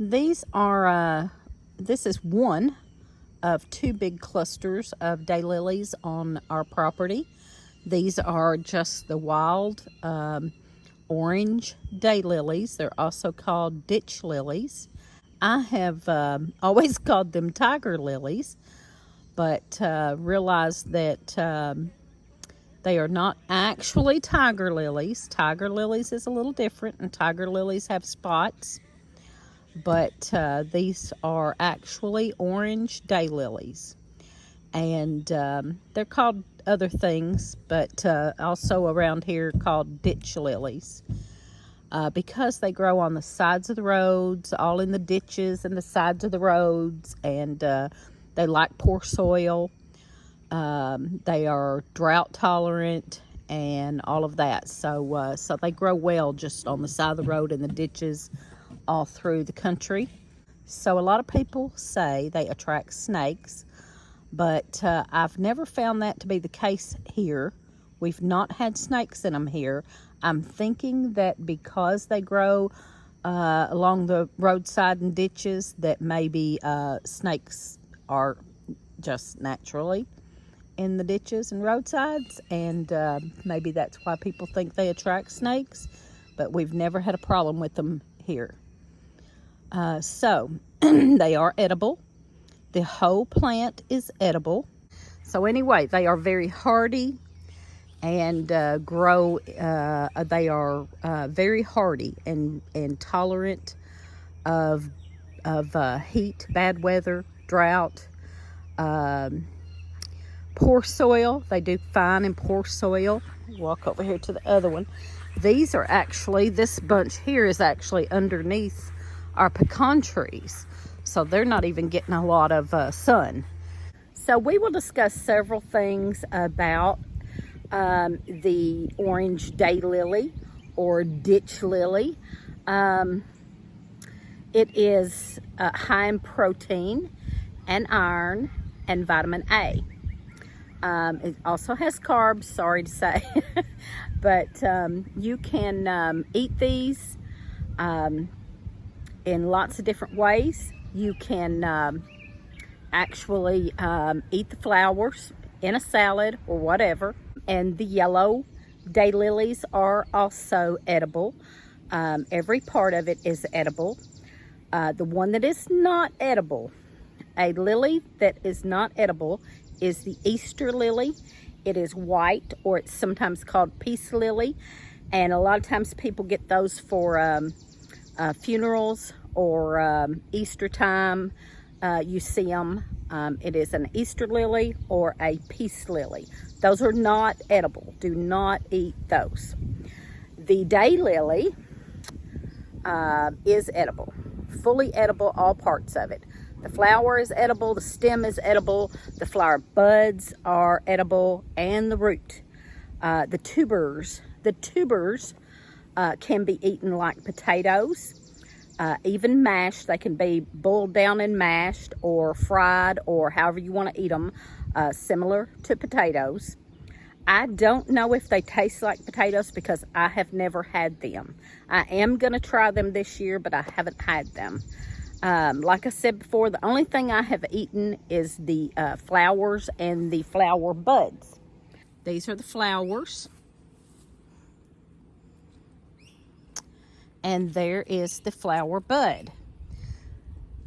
These are, this is one of two big clusters of daylilies on our property. These are just the wild orange daylilies. They're also called ditch lilies. I have always called them tiger lilies, but realized that they are not actually tiger lilies. Tiger lilies is a little different, and tiger lilies have spots. But these are actually orange daylilies. And they're called other things, but also around here called ditch lilies. Because they grow on the sides of the roads, all in the ditches and the sides of the roads, and they like poor soil. They are drought tolerant and all of that. So they grow well just on the side of the road and the ditches all through the country. So a lot of people say they attract snakes, but I've never found that to be the case here. We've not had snakes in them here. I'm thinking that because they grow along the roadside and ditches, that maybe snakes are just naturally in the ditches and roadsides, and maybe that's why people think they attract snakes, but we've never had a problem with them here. So they are edible. The whole plant is edible. So anyway, they are very hardy and grow. They are very hardy and tolerant of heat, bad weather, drought, poor soil. They do fine in poor soil. Walk over here to the other one. These are actually, this bunch here is actually underneath our pecan trees, so they're not even getting a lot of sun. So we will discuss several things about the orange daylily or ditch lily. It is high in protein and iron and vitamin A. It also has carbs, sorry to say, but you can eat these in lots of different ways. You can actually eat the flowers in a salad or whatever. And the yellow daylilies are also edible. Every part of it is edible. The one that is not edible, a lily that is not edible, is the Easter lily. It is white, or it's sometimes called peace lily, and a lot of times people get those for funerals or Easter time. You see them. It is an Easter lily or a peace lily. Those are not edible. Do not eat those. The daylily is edible, fully edible, all parts of it. The flower is edible, the stem is edible, the flower buds are edible, and the root. The tubers can be eaten like potatoes, even mashed. They can be boiled down and mashed or fried or however you want to eat them, similar to potatoes. I don't know if they taste like potatoes because I have never had them. I am going to try them this year, but I haven't had them. Like I said before, the only thing I have eaten is the flowers and the flower buds. These are the flowers. And there is the flower bud.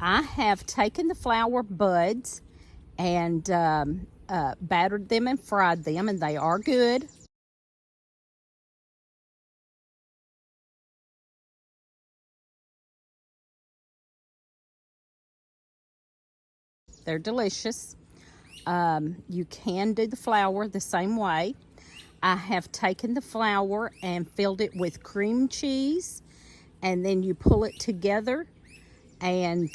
I have taken the flower buds and battered them and fried them, and they are good. They're delicious. You can do the flour the same way. I have taken the flour and filled it with cream cheese, and then you pull it together and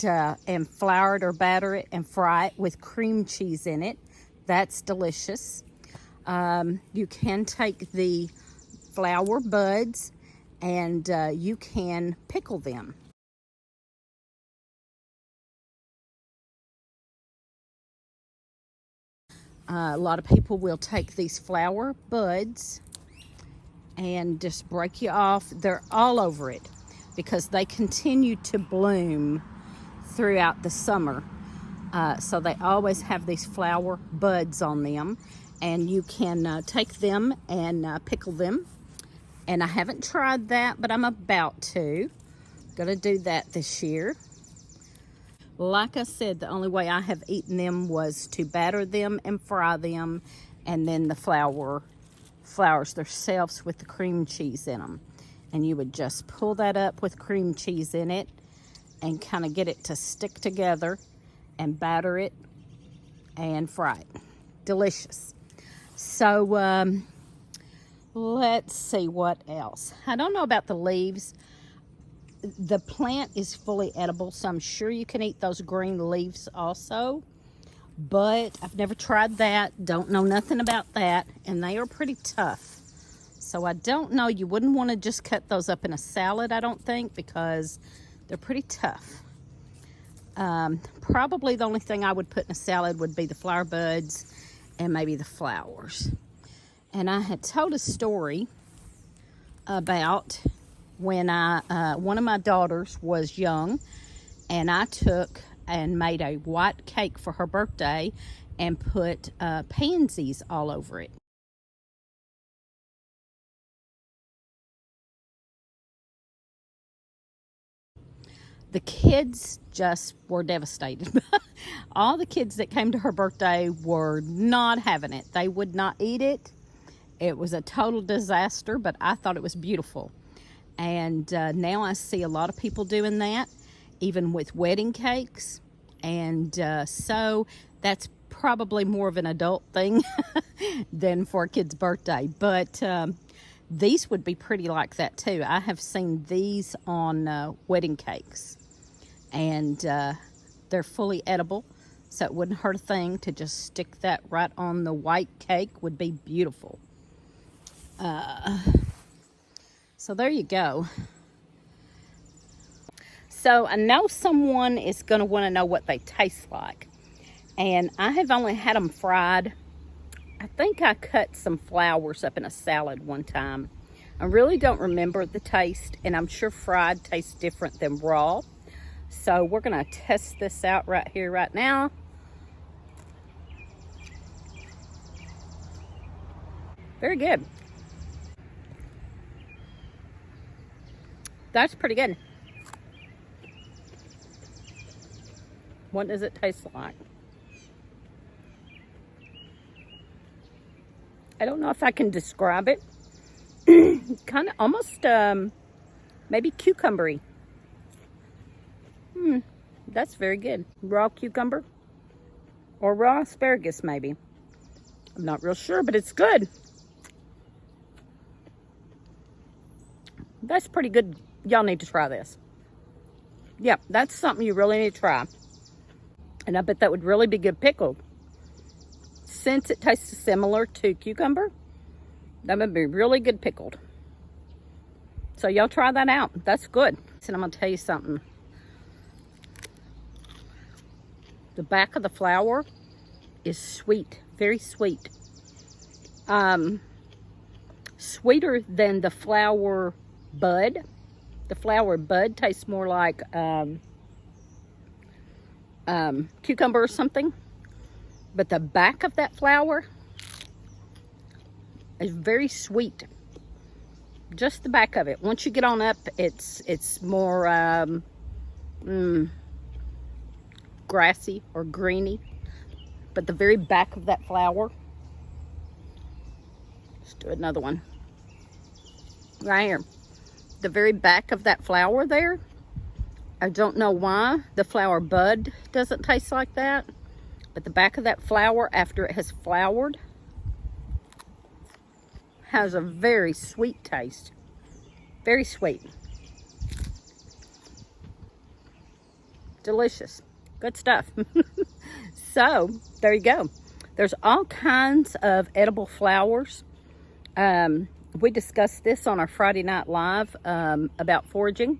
flour it or batter it and fry it with cream cheese in it. That's delicious. You can take the flower buds and you can pickle them. A lot of people will take these flower buds and just break you off. They're all over it because they continue to bloom throughout the summer. So they always have these flower buds on them, and you can take them and pickle them. And I haven't tried that, but I'm about to. Gonna do that this year. Like I said, the only way I have eaten them was to batter them and fry them, and then the flowers themselves with the cream cheese in them. And you would just pull that up with cream cheese in it and kind of get it to stick together and batter it and fry it. Delicious. So let's see what else. I don't know about the leaves. The plant is fully edible, so I'm sure you can eat those green leaves also, but I've never tried that. Don't know nothing about that, and they are pretty tough. So I don't know. You wouldn't want to just cut those up in a salad, I don't think, because they're pretty tough. Probably the only thing I would put in a salad would be the flower buds and maybe the flowers. And I had told a story about when one of my daughters was young, and I took and made a white cake for her birthday and put pansies all over it. The kids just were devastated. All the kids that came to her birthday were not having it. They would not eat it. It was a total disaster, but I thought it was beautiful. And now I see a lot of people doing that, even with wedding cakes. And so that's probably more of an adult thing than for a kid's birthday. But these would be pretty like that too. I have seen these on wedding cakes. And they're fully edible, so it wouldn't hurt a thing to just stick that right on the white cake. Would be beautiful. So there you go. So I know someone is going to want to know what they taste like, and I have only had them fried. I think I cut some flowers up in a salad one time. I really don't remember the taste, and I'm sure fried tastes different than raw. So we're going to test this out right here, right now. Very good. That's pretty good. What does it taste like? I don't know if I can describe it. Kind of almost maybe cucumbery. That's very good. Raw cucumber or raw asparagus maybe. I'm not real sure, but it's good. That's pretty good. Y'all need to try this. Yeah, that's something you really need to try. And I bet that would really be good pickled. Since it tastes similar to cucumber, that would be really good pickled. So y'all try that out. That's good. And I'm going to tell you something. The back of the flower is sweet, very sweet. Sweeter than the flower bud. The flower bud tastes more like cucumber or something. But the back of that flower is very sweet. Just the back of it. Once you get on up, it's more grassy or greeny, but the very back of that flower, let's do another one right here. The very back of that flower there, I don't know why the flower bud doesn't taste like that, but the back of that flower after it has flowered has a very sweet taste. Very sweet. Delicious. Good stuff. So there you go. There's all kinds of edible flowers. We discussed this on our Friday Night Live about foraging.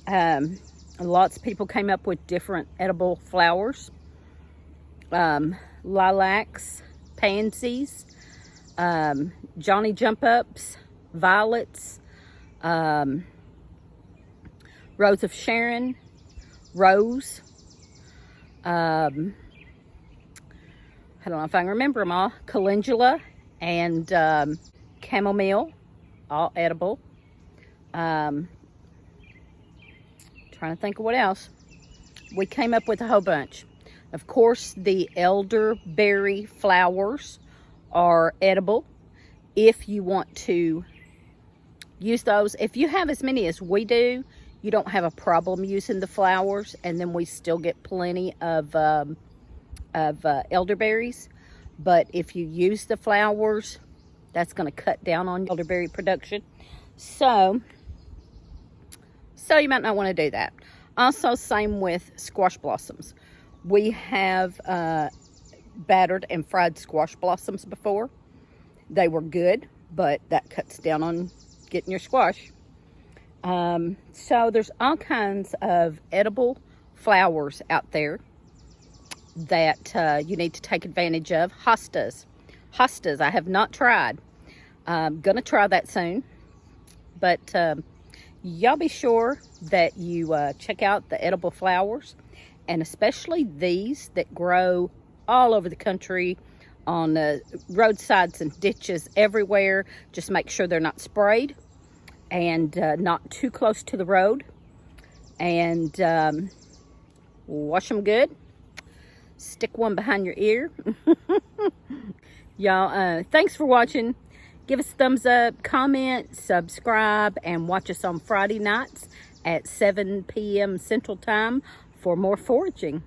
Lots of people came up with different edible flowers. Lilacs, pansies, Johnny jump ups, violets, Rose of Sharon, rose. I don't know if I can remember them all. Calendula and chamomile, all edible. Trying to think of what else. We came up with a whole bunch. Of course, the elderberry flowers are edible if you want to use those. If you have as many as we do, you don't have a problem using the flowers, and then we still get plenty of elderberries. But if you use the flowers, that's going to cut down on elderberry production. So you might not want to do that. Also, same with squash blossoms. We have battered and fried squash blossoms before. They were good, but that cuts down on getting your squash. So there's all kinds of edible flowers out there that you need to take advantage of. Hostas I have not tried. Gonna try that soon, but y'all be sure that you check out the edible flowers, and especially these that grow all over the country on roadsides and ditches everywhere. Just make sure they're not sprayed and not too close to the road, and wash them good. Stick one behind your ear. Y'all, thanks for watching. Give us a thumbs up, comment, subscribe, and watch us on Friday nights at 7 p.m. Central Time for more foraging.